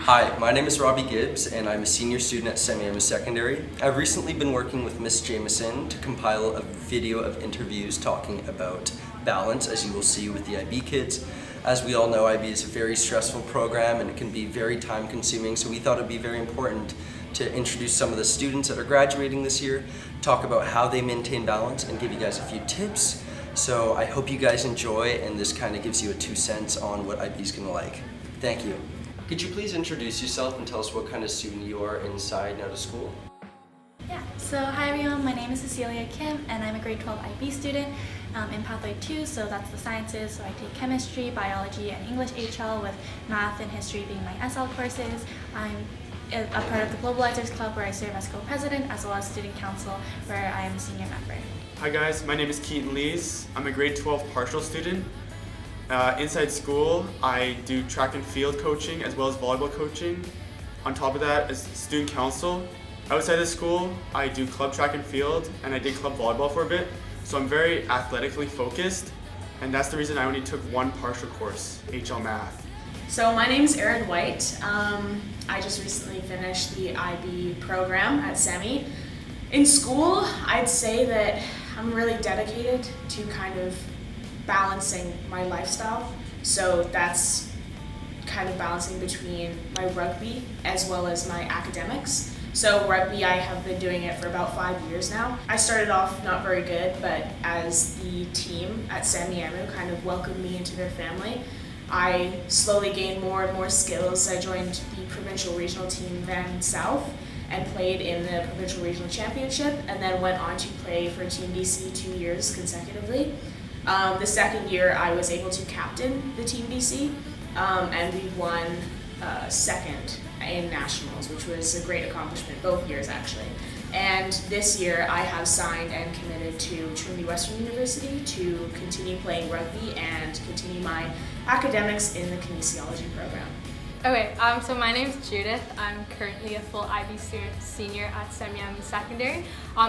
Hi, my name is Robbie Gibbs and I'm a senior student at Semi Secondary. I've recently been working with Miss Jameson to compile a video of interviews talking about balance, as you will see with the IB kids. As we all know, IB is a very stressful program and it can be very time consuming, so we thought it would be very important to introduce some of the students that are graduating this year, talk about how they maintain balance, and give you guys a few tips. So I hope you guys enjoy, and this kind of gives you a 2 cents on what IB is going to like. Thank you. Could you please introduce yourself and tell us what kind of student you are inside and out of school? Yeah, so hi everyone, my name is Cecilia Kim and I'm a grade 12 IB student in Pathway 2, so that's the sciences. So I take chemistry, biology, and English HL with math and history being my SL courses. I'm a part of the Globalizers Club where I serve as co-president, as well as student council where I am a senior member. Hi guys, my name is Keaton Lees. I'm a grade 12 partial student. Inside school, I do track and field coaching as well as volleyball coaching. On top of that, as student council. Outside of school, I do club track and field, and I did club volleyball for a bit. So I'm very athletically focused, and that's the reason I only took one partial course, HL Math. So my name is Erin White. I just recently finished the IB program at Semi. In school, I'd say that I'm really dedicated to kind of balancing my lifestyle. So that's kind of balancing between my rugby as well as my academics. So rugby, I have been doing it for about 5 years now. I started off not very good, but as the team at Semi-Amu kind of welcomed me into their family, I slowly gained more and more skills. I joined the provincial regional team Van South and played in the provincial regional championship, and then went on to play for Team BC 2 years consecutively. The second year I was able to captain the Team BC, and we won second in nationals, which was a great accomplishment both years actually. And this year I have signed and committed to Trinity Western University to continue playing rugby and continue my academics in the kinesiology program. Okay, so my name's Judith. I'm currently a full IB student senior at Semi Secondary.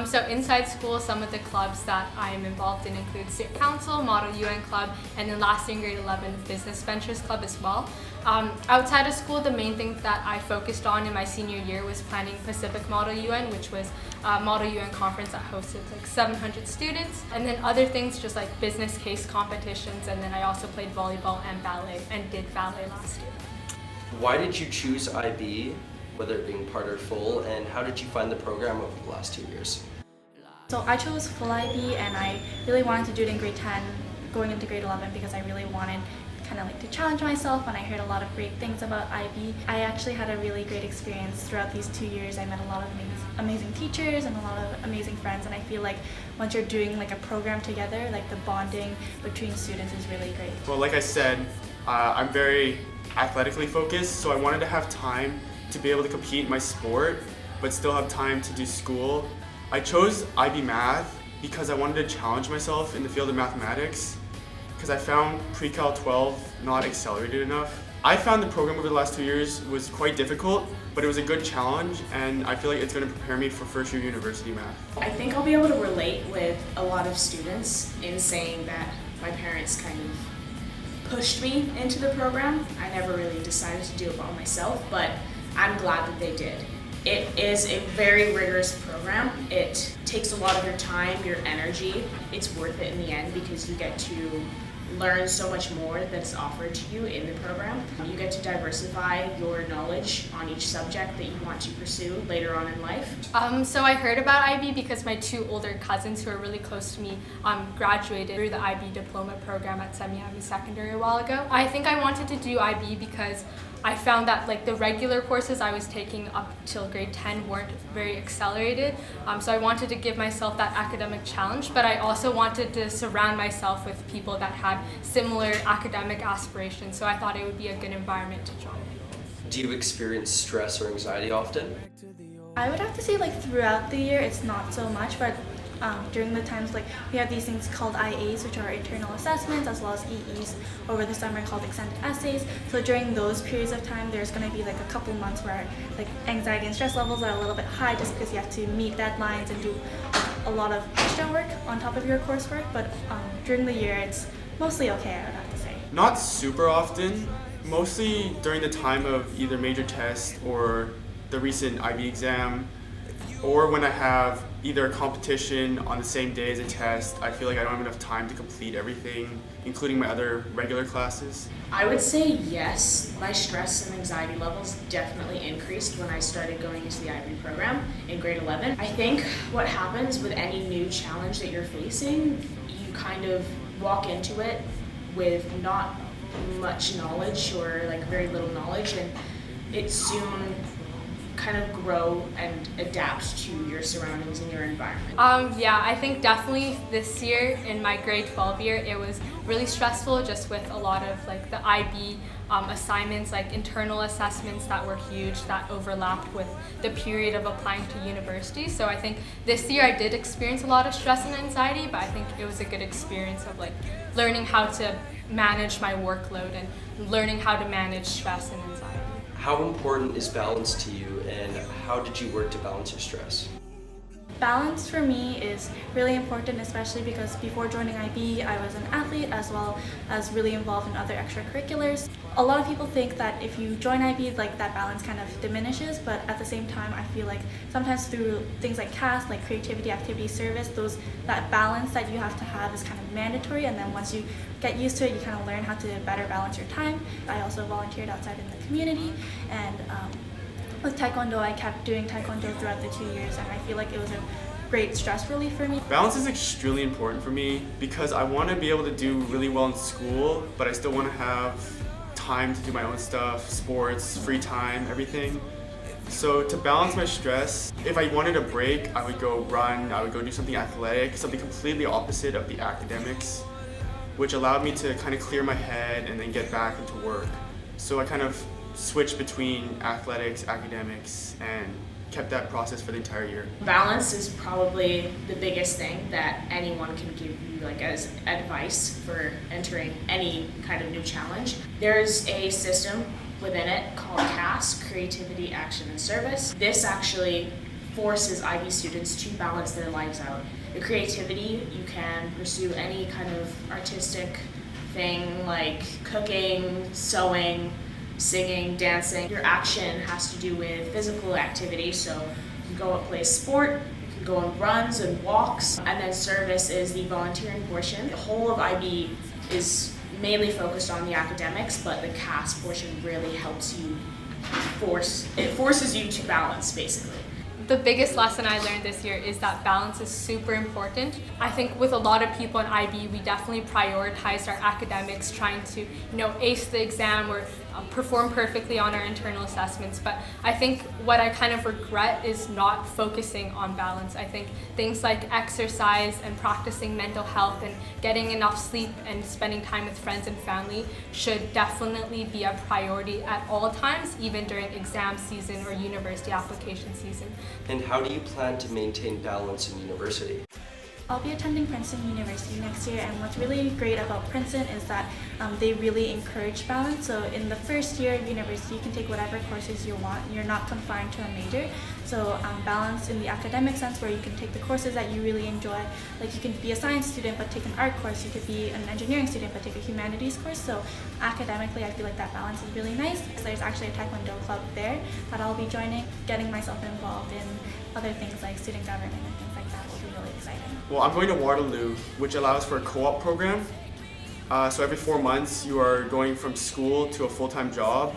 So inside school, some of the clubs that I am involved in include Student Council, Model UN Club, and then last year in grade 11, Business Ventures Club as well. Outside of school, the main thing that I focused on in my senior year was planning Pacific Model UN, which was a Model UN conference that hosted like 700 students, and then other things just like business case competitions, and then I also played volleyball and ballet, and did ballet last year. Why did you choose IB, whether it being part or full, and how did you find the program over the last 2 years? So I chose full IB and I really wanted to do it in grade 10 going into grade 11 because I really wanted kind of like to challenge myself, and I heard a lot of great things about IB. I actually had a really great experience throughout these 2 years. I met a lot of amazing teachers and a lot of amazing friends, and I feel like once you're doing like a program together, like the bonding between students is really great. Well, like I said, I'm very athletically focused, so I wanted to have time to be able to compete in my sport, but still have time to do school. I chose IB Math because I wanted to challenge myself in the field of mathematics, because I found Pre-Cal 12 not accelerated enough. I found the program over the last 2 years was quite difficult, but it was a good challenge, and I feel like it's going to prepare me for first year university math. I think I'll be able to relate with a lot of students in saying that my parents kind of pushed me into the program. I never really decided to do it by myself, but I'm glad that they did. It is a very rigorous program. It takes a lot of your time, your energy. It's worth it in the end because you get to learn so much more that's offered to you in the program. You get to diversify your knowledge on each subject that you want to pursue later on in life. So I heard about IB because my 2 older cousins who are really close to me graduated through the IB diploma program at Semi Secondary a while ago. I think I wanted to do IB because I found that like the regular courses I was taking up till grade 10 weren't very accelerated. So I wanted to give myself that academic challenge, but I also wanted to surround myself with people that had similar academic aspirations. So I thought it would be a good environment to join. Do you experience stress or anxiety often? I would have to say like throughout the year it's not so much, but during the times like we have these things called IAs, which are internal assessments, as well as EEs over the summer called extended essays. So during those periods of time there's going to be like a couple months where like anxiety and stress levels are a little bit high just because you have to meet deadlines and do like a lot of extra work on top of your coursework, but during the year it's mostly okay, I would have to say. Not super often, mostly during the time of either major test or the recent IB exam, or when I have either a competition on the same day as a test. I feel like I don't have enough time to complete everything, including my other regular classes. I would say yes, my stress and anxiety levels definitely increased when I started going into the IB program in grade 11. I think what happens with any new challenge that you're facing, you kind of walk into it with not much knowledge or like very little knowledge, and it soon kind of grow and adapt to your surroundings and your environment. Yeah, I think definitely this year in my grade 12 year, it was really stressful just with a lot of like the IB assignments, like internal assessments that were huge that overlapped with the period of applying to university. So I think this year I did experience a lot of stress and anxiety, but I think it was a good experience of like learning how to manage my workload and learning how to manage stress and anxiety. How important is balance to you, and how did you work to balance your stress? Balance for me is really important, especially because before joining IB, I was an athlete as well as really involved in other extracurriculars. A lot of people think that if you join IB, like that balance kind of diminishes, but at the same time, I feel like sometimes through things like CAS, like creativity, activity, service, that balance that you have to have is kind of mandatory, and then once you get used to it, you kind of learn how to better balance your time. I also volunteered outside in the community, and with Taekwondo, I kept doing Taekwondo throughout the 2 years, and I feel like it was a great stress relief for me. Balance is extremely important for me because I want to be able to do really well in school, but I still want to have time to do my own stuff, sports, free time, everything. So to balance my stress, if I wanted a break, I would go run, I would go do something athletic, something completely opposite of the academics, which allowed me to kind of clear my head and then get back into work. So I kind of switched between athletics, academics, and kept that process for the entire year. Balance is probably the biggest thing that anyone can give you like as advice for entering any kind of new challenge. There's a system within it called CAS, Creativity, Action, and Service. This actually forces IB students to balance their lives out. The creativity, you can pursue any kind of artistic thing like cooking, sewing, singing, dancing. Your action has to do with physical activity, so you can go and play a sport, you can go on runs and walks, and then service is the volunteering portion. The whole of IB is mainly focused on the academics, but the CAS portion really helps you forces you to balance basically. The biggest lesson I learned this year is that balance is super important. I think with a lot of people in IB, we definitely prioritize our academics, trying to ace the exam or perform perfectly on our internal assessments. But I think what I kind of regret is not focusing on balance. I think things like exercise and practicing mental health and getting enough sleep and spending time with friends and family should definitely be a priority at all times, even during exam season or university application season. And how do you plan to maintain balance in university? I'll be attending Princeton University next year, and what's really great about Princeton is that they really encourage balance. So in the first year of university, you can take whatever courses you want. You're not confined to a major. So balance in the academic sense, where you can take the courses that you really enjoy. Like you can be a science student but take an art course. You could be an engineering student but take a humanities course. So academically, I feel like that balance is really nice. So there's actually a Taekwondo club there that I'll be joining, getting myself involved in other things like student government and things like that will be really exciting. Well, I'm going to Waterloo, which allows for a co-op program. So every 4 months, you are going from school to a full-time job,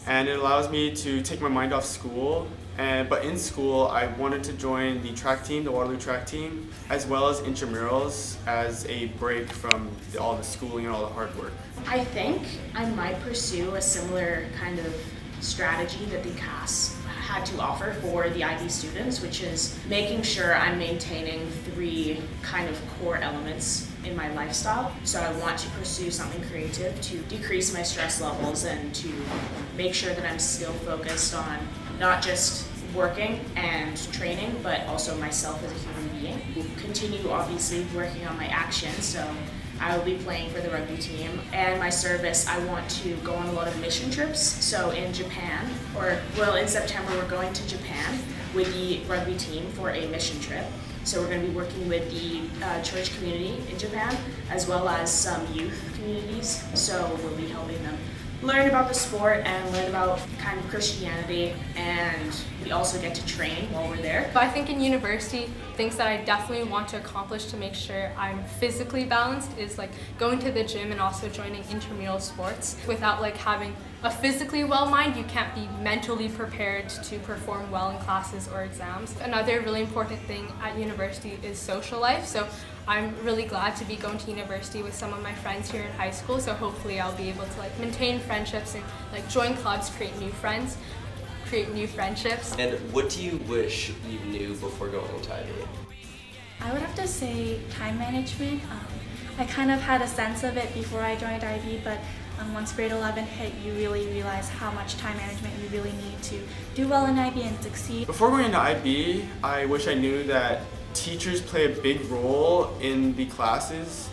and it allows me to take my mind off school. But in school, I wanted to join the track team, the Waterloo track team, as well as intramurals as a break from all the schooling and all the hard work. I think I might pursue a similar kind of strategy that the CAS had to offer for the IB students, which is making sure I'm maintaining 3 kind of core elements in my lifestyle. So I want to pursue something creative to decrease my stress levels and to make sure that I'm still focused on not just working and training, but also myself as a human being. Continue obviously working on my actions, so I will be playing for the rugby team. And my service, I want to go on a lot of mission trips. So in Japan, in September we're going to Japan with the rugby team for a mission trip. So we're going to be working with the church community in Japan, as well as some youth communities. So we'll be helping them learn about the sport and learn about kind of Christianity, and we also get to train while we're there. But I think in university, things that I definitely want to accomplish to make sure I'm physically balanced is like going to the gym and also joining intramural sports. Without like having a physically well mind, you can't be mentally prepared to perform well in classes or exams. Another really important thing at university is social life. So I'm really glad to be going to university with some of my friends here in high school, so hopefully I'll be able to like maintain friendships and like join clubs, create new friends, create new friendships. And what do you wish you knew before going into IB? I would have to say time management. I kind of had a sense of it before I joined IB, but once grade 11 hit, you really realize how much time management you really need to do well in IB and succeed. Before going into IB, I wish I knew that teachers play a big role in the classes.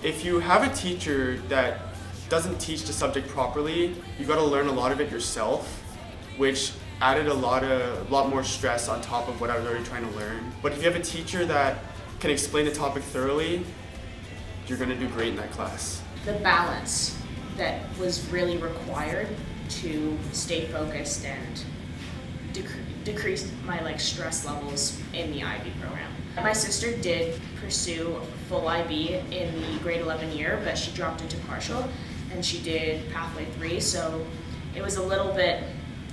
If you have a teacher that doesn't teach the subject properly, you got to learn a lot of it yourself, which added a lot more stress on top of what I was already trying to learn. But if you have a teacher that can explain the topic thoroughly, you're going to do great in that class. The balance that was really required to stay focused and decrease my like stress levels in the IB program. My sister did pursue full IB in the grade 11 year, but she dropped into partial and she did pathway 3, so it was a little bit,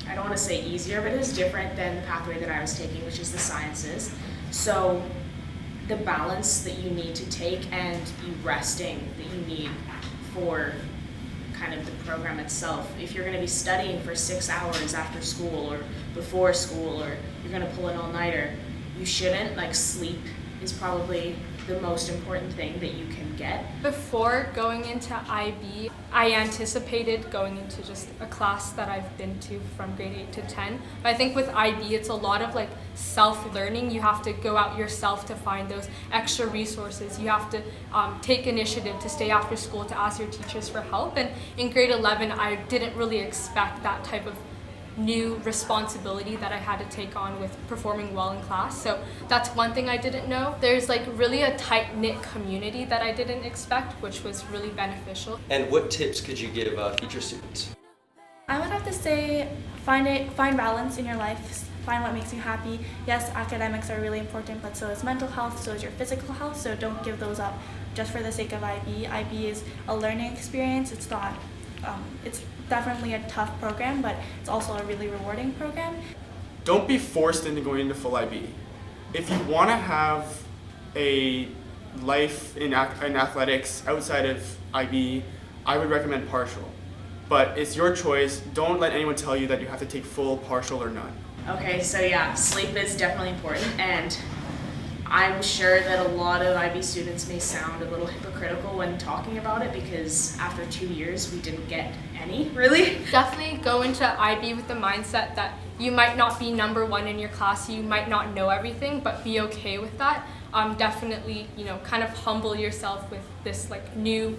I don't want to say easier, but it was different than the pathway that I was taking, which is the sciences. So the balance that you need to take and the resting that you need for kind of the program itself. If you're going to be studying for 6 hours after school or before school, or you're going to pull an all-nighter, you shouldn't. Like, sleep is probably the most important thing that you can get. Before going into IB, I anticipated going into just a class that I've been to from grade 8 to 10. But I think with IB, it's a lot of like self-learning. You have to go out yourself to find those extra resources. You have to take initiative to stay after school to ask your teachers for help. And in grade 11, I didn't really expect that type of new responsibility that I had to take on with performing well in class. So that's one thing I didn't know. There's like really a tight-knit community that I didn't expect, which was really beneficial. And what tips could you give future students? I would have to say find balance in your life, find what makes you happy. Yes, academics are really important, but so is mental health, so is your physical health, so don't give those up just for the sake of IB. IB is a learning experience. It's not, it's definitely a tough program, but it's also a really rewarding program. Don't be forced into going into full IB. If you want to have a life in athletics outside of IB, I would recommend partial. But it's your choice. Don't let anyone tell you that you have to take full, partial, or none. Okay, so yeah, sleep is definitely important, and I'm sure that a lot of IB students may sound a little hypocritical when talking about it, because after 2 years we didn't get any, really. Definitely go into IB with the mindset that you might not be number one in your class, you might not know everything, but be okay with that. Definitely, kind of humble yourself with this like new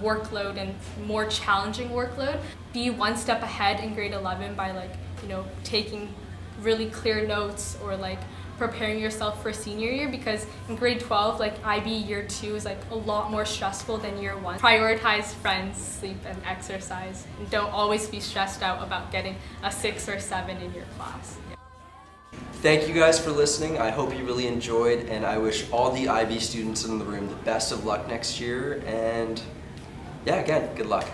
workload and more challenging workload. Be one step ahead in grade 11 by taking really clear notes or like preparing yourself for senior year, because in grade 12, like IB year 2 is like a lot more stressful than year 1. Prioritize friends, sleep, and exercise, and don't always be stressed out about getting a 6 or 7 in your class. Thank you guys for listening. I hope you really enjoyed, and I wish all the IB students in the room the best of luck next year. And yeah, again, good luck.